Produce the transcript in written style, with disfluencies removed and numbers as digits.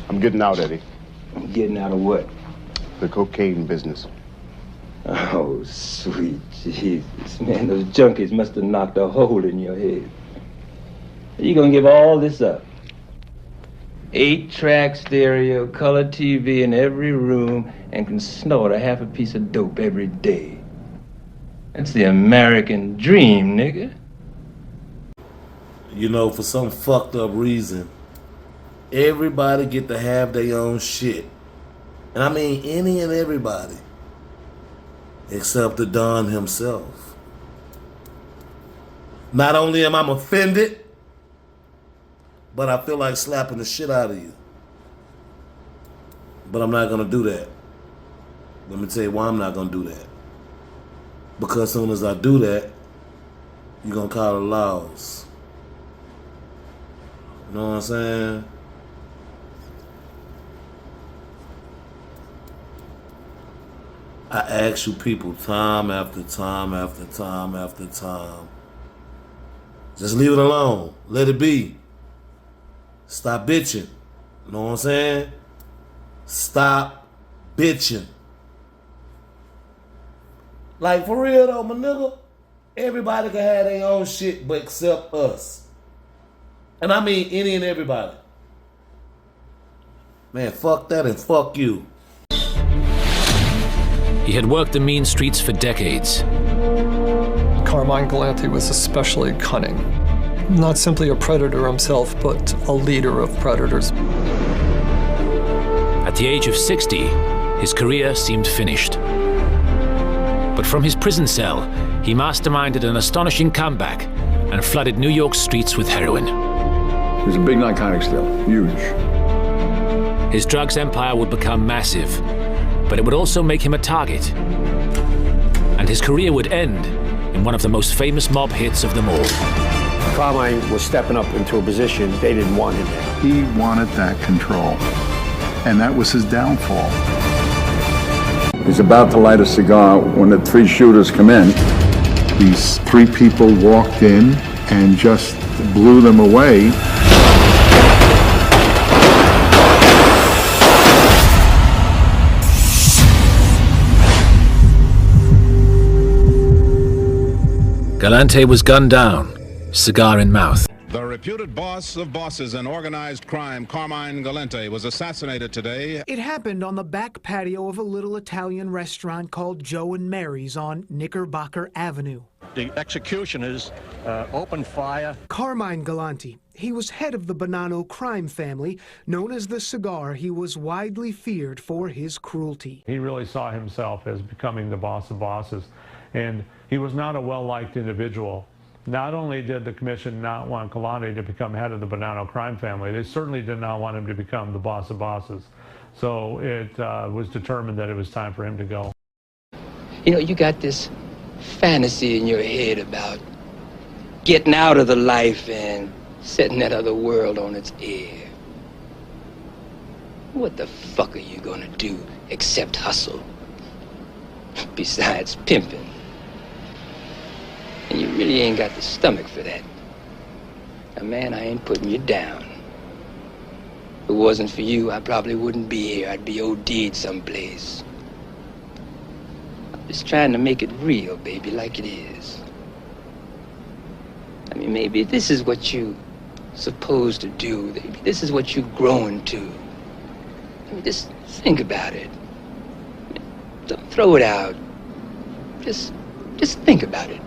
I'm getting out, Eddie. Getting out of what? The cocaine business. Oh, sweet Jesus. Man, those junkies must have knocked a hole in your head. You gonna give all this up? 8-track stereo, color TV in every room, and can snort a half a piece of dope every day. That's the American dream, nigga. You know, for some fucked up reason, everybody get to have their own shit. And I mean any and everybody. Except the Don himself. Not only am I offended, but I feel like slapping the shit out of you. But I'm not gonna do that. Let me tell you why I'm not gonna do that. Because as soon as I do that, you're gonna call the laws. You know what I'm saying? I ask you people time after time after time after time. Just leave it alone. Let it be. Stop bitching. You know what I'm saying? Stop bitching. Like, for real though, my nigga, everybody can have their own shit but except us. And I mean any and everybody. Man, fuck that and fuck you. He had worked the mean streets for decades. Carmine Galante was especially cunning. Not simply a predator himself, but a leader of predators. At the age of 60, his career seemed finished. But from his prison cell, he masterminded an astonishing comeback and flooded New York's streets with heroin. He was a big narcotics dealer, huge. His drugs empire would become massive, but it would also make him a target. And his career would end in one of the most famous mob hits of them all. Carmine was stepping up into a position they didn't want him in. He wanted that control, and that was his downfall. He's about to light a cigar when the 3 shooters come in. These 3 people walked in and just blew them away. Galante was gunned down, cigar in mouth. The reputed boss of bosses in organized crime, Carmine Galante, was assassinated today. It happened on the back patio of a little Italian restaurant called Joe and Mary's on Knickerbocker Avenue. The executioners opened fire. Carmine Galante. He was head of the Bonanno crime family. Known as the Cigar, he was widely feared for his cruelty. He really saw himself as becoming the boss of bosses, and he was not a well-liked individual. Not only did the commission not want Galante to become head of the Bonanno crime family, they certainly did not want him to become the boss of bosses. So it was determined that it was time for him to go. You know, you got this fantasy in your head about getting out of the life and setting that other world on its ear. What the fuck are you gonna do except hustle? Besides pimping. And you really ain't got the stomach for that. Now, man, I ain't putting you down. If it wasn't for you, I probably wouldn't be here. I'd be OD'd someplace. I'm just trying to make it real, baby, like it is. I mean, maybe this is what you supposed to do. Maybe this is what you're growing to. I mean, just think about it. Don't throw it out. Just think about it.